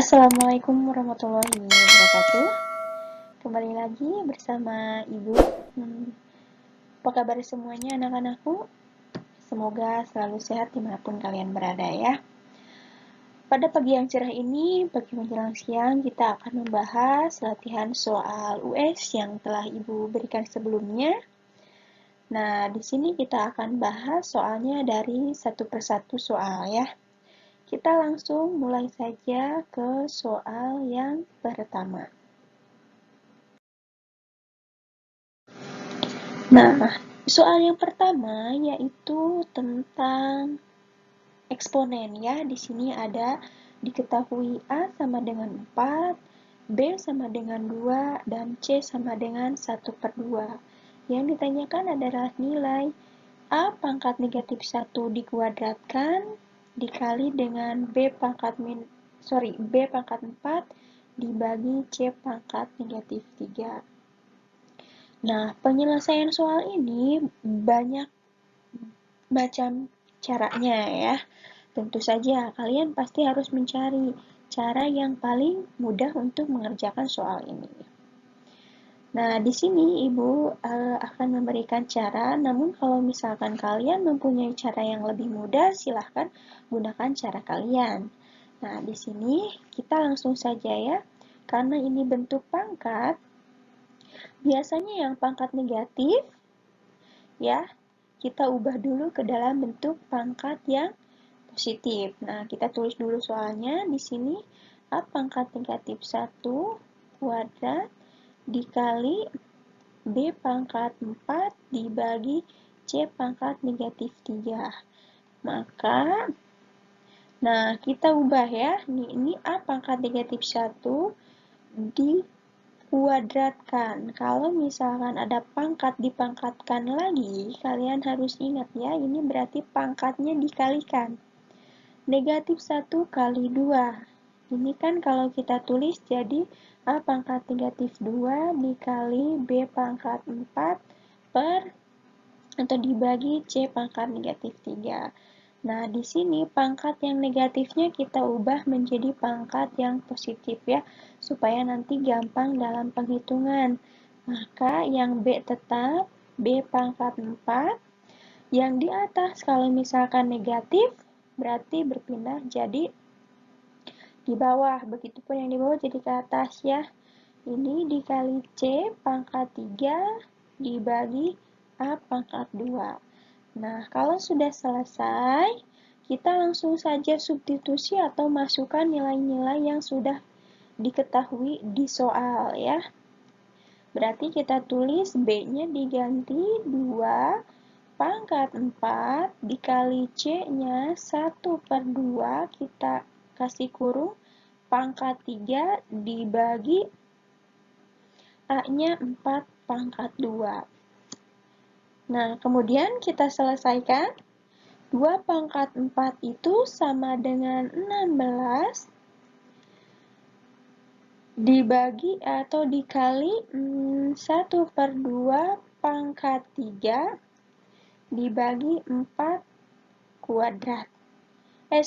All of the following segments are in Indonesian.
Assalamualaikum warahmatullahi wabarakatuh. Kembali lagi bersama Ibu. Apa kabar semuanya anak-anakku? Semoga selalu sehat dimanapun kalian berada ya. Pada pagi yang cerah ini, pagi menjelang siang, kita akan membahas latihan soal US yang telah Ibu berikan sebelumnya. Nah, di sini kita akan bahas soalnya dari satu persatu soal ya. Kita langsung mulai saja ke soal yang pertama. Nah, soal yang pertama yaitu tentang eksponen ya. Di sini ada diketahui A sama dengan 4, B sama dengan 2, dan C sama dengan 1/2. Yang ditanyakan adalah nilai A pangkat negatif 1 dikuadratkan dikali dengan B pangkat 4 dibagi C pangkat negatif 3. Nah, penyelesaian soal ini banyak macam caranya ya. Tentu saja kalian pasti harus mencari cara yang paling mudah untuk mengerjakan soal ini. Nah, di sini Ibu akan memberikan cara, namun kalau misalkan kalian mempunyai cara yang lebih mudah, silahkan gunakan cara kalian. Nah, di sini kita langsung saja ya, karena ini bentuk pangkat, biasanya yang pangkat negatif, ya, kita ubah dulu ke dalam bentuk pangkat yang positif. Nah, kita tulis dulu soalnya di sini A pangkat negatif 1 kuadrat dikali B pangkat 4 dibagi C pangkat negatif 3. Maka, nah kita ubah ya, ini A pangkat negatif 1 dikuadratkan. Kalau misalkan ada pangkat dipangkatkan lagi, kalian harus ingat ya, ini berarti pangkatnya dikalikan. Negatif 1 kali 2. Ini kan kalau kita tulis jadi A pangkat negatif 2 dikali B pangkat 4 per atau dibagi C pangkat negatif 3. Nah, di sini pangkat yang negatifnya kita ubah menjadi pangkat yang positif ya, supaya nanti gampang dalam penghitungan. Maka yang B tetap B pangkat 4, yang di atas kalau misalkan negatif berarti berpindah jadi di bawah, begitupun yang di bawah jadi ke atas ya. Ini dikali C pangkat 3 dibagi A pangkat 2. Nah, kalau sudah selesai, kita langsung saja substitusi atau masukkan nilai-nilai yang sudah diketahui di soal ya. Berarti kita tulis B-nya diganti 2 pangkat 4 dikali C-nya 1/2 kita kasih kurung pangkat 3 dibagi A-nya 4 pangkat 2. Nah, kemudian kita selesaikan. 2 pangkat 4 itu sama dengan 16 dibagi atau dikali 1/2 pangkat 3 dibagi 4 kuadrat. Di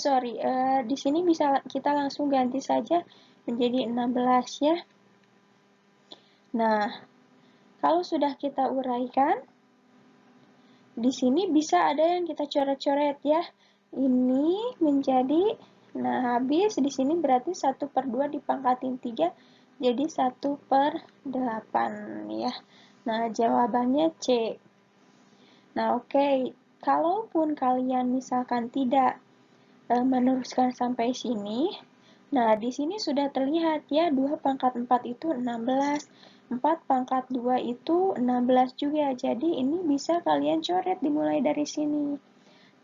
sini bisa kita langsung ganti saja menjadi 16 ya. Nah, kalau sudah kita uraikan, di sini bisa ada yang kita coret-coret ya. Ini menjadi, nah habis di sini berarti 1/2 dipangkatin 3 jadi 1/8 ya. Nah, jawabannya C. Nah, oke. Kalaupun kalian misalkan tidak meneruskan sampai sini, nah di sini sudah terlihat ya, 2 pangkat 4 itu 16. 4 pangkat 2 itu 16 juga, jadi ini bisa kalian coret dimulai dari sini.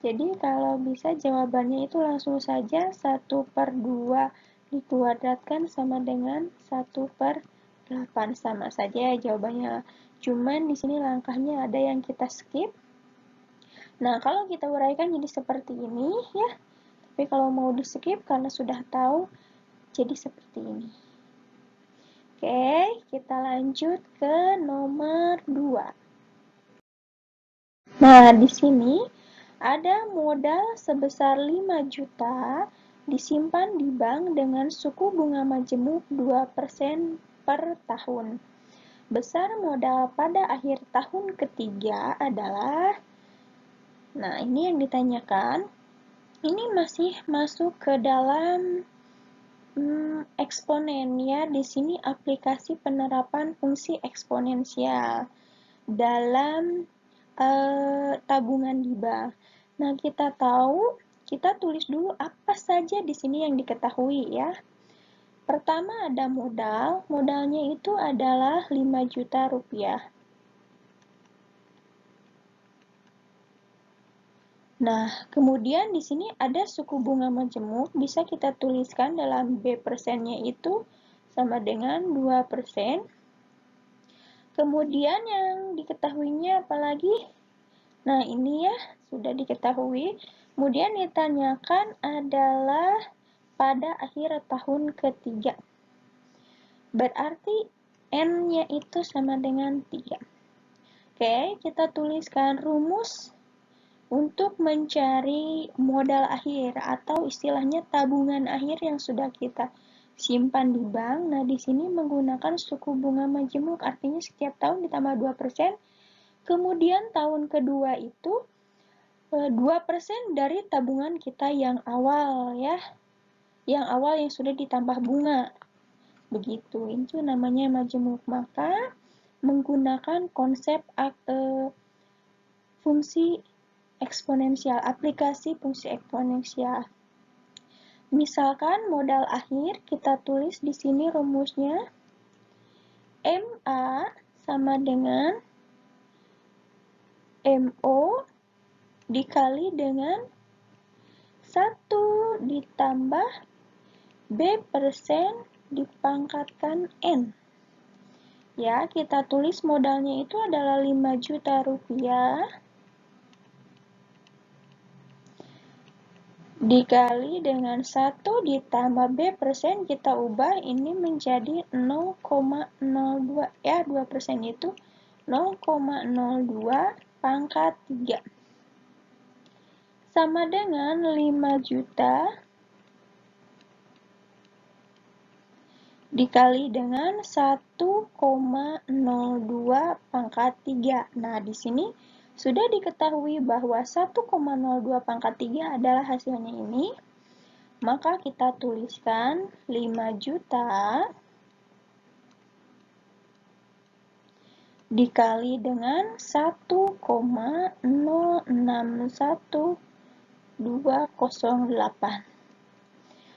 Jadi kalau bisa jawabannya itu langsung saja 1/2 dikuadratkan sama dengan 1/8, sama saja jawabannya. Cuman di sini langkahnya ada yang kita skip. Nah, kalau kita uraikan jadi seperti ini ya. Tapi kalau mau di skip karena sudah tahu jadi seperti ini. Oke, kita lanjut ke nomor 2. Nah, di sini ada modal sebesar 5 juta disimpan di bank dengan suku bunga majemuk 2% per tahun. Besar modal pada akhir tahun ketiga adalah, nah ini yang ditanyakan, ini masih masuk ke dalam eksponen ya. Di sini aplikasi penerapan fungsi eksponensial dalam tabungan di bank. Nah, kita tulis dulu apa saja di sini yang diketahui ya. Pertama ada modal, modalnya itu adalah 5 juta rupiah. Nah, kemudian di sini ada suku bunga majemuk, bisa kita tuliskan dalam B persennya itu sama dengan 2%. Kemudian yang diketahuinya apalagi? Nah, ini ya, sudah diketahui. Kemudian ditanyakan adalah pada akhir tahun ketiga. Berarti N-nya itu sama dengan 3. Oke, kita tuliskan rumus untuk mencari modal akhir atau istilahnya tabungan akhir yang sudah kita simpan di bank. Nah, di sini menggunakan suku bunga majemuk, artinya setiap tahun ditambah 2%. Kemudian tahun kedua itu 2% dari tabungan kita yang awal ya. Yang awal yang sudah ditambah bunga. Begitu, itu namanya majemuk. Maka menggunakan konsep fungsi eksponensial, aplikasi fungsi eksponensial. Misalkan modal akhir kita tulis di sini rumusnya MA sama dengan MO dikali dengan 1 ditambah B persen dipangkatkan N. Ya, kita tulis modalnya itu adalah 5 juta rupiah dikali dengan 1 ditambah B persen, kita ubah ini menjadi 0,02 ya, 2% itu 0,02 pangkat 3 sama dengan 5 juta dikali dengan 1,02 pangkat 3. Nah, di sini sudah diketahui bahwa 1,02 pangkat 3 adalah hasilnya ini. Maka kita tuliskan 5 juta dikali dengan 1,061208.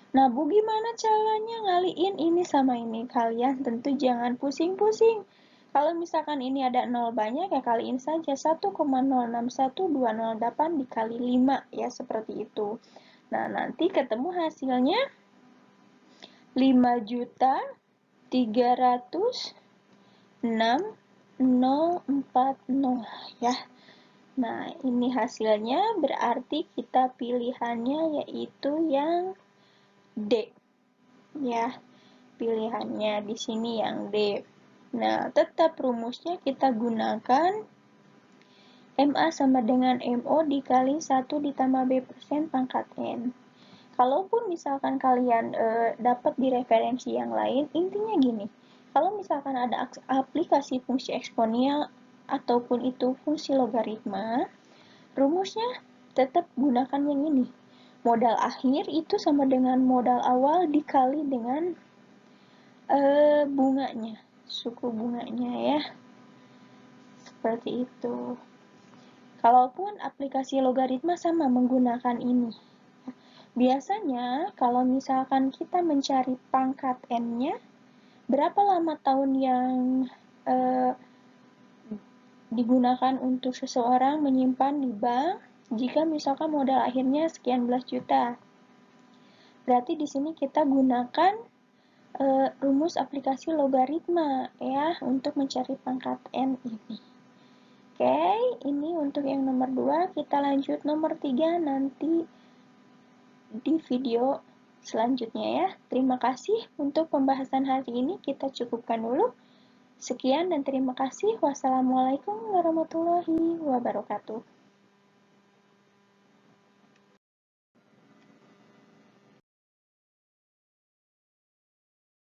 Nah, Bu, gimana caranya ngaliin ini sama ini? Kalian tentu jangan pusing-pusing. Kalau misalkan ini ada 0 banyak, ya kaliin saja 1,061208 dikali 5, ya seperti itu. Nah, nanti ketemu hasilnya 5.306.040 ya. Nah, ini hasilnya berarti kita pilihannya yaitu yang D. Ya, pilihannya di sini yang D. Nah, tetap rumusnya kita gunakan MA sama dengan MO dikali 1 ditambah B persen pangkat N. Kalaupun misalkan kalian dapat di referensi yang lain, intinya gini. Kalau misalkan ada aplikasi fungsi eksponensial ataupun itu fungsi logaritma, rumusnya tetap gunakan yang ini. Modal akhir itu sama dengan modal awal dikali dengan bunganya, suku bunganya ya. Seperti itu. Kalaupun aplikasi logaritma sama menggunakan ini. Biasanya kalau misalkan kita mencari pangkat N-nya, berapa lama tahun yang digunakan untuk seseorang menyimpan di bank jika misalkan modal akhirnya sekian belas juta. Berarti di sini kita gunakan rumus aplikasi logaritma ya untuk mencari pangkat N ini. Oke, ini untuk yang nomor 2. Kita lanjut nomor 3 nanti di video selanjutnya ya. Terima kasih untuk pembahasan hari ini, kita cukupkan dulu. Sekian dan terima kasih. Wassalamualaikum warahmatullahi wabarakatuh.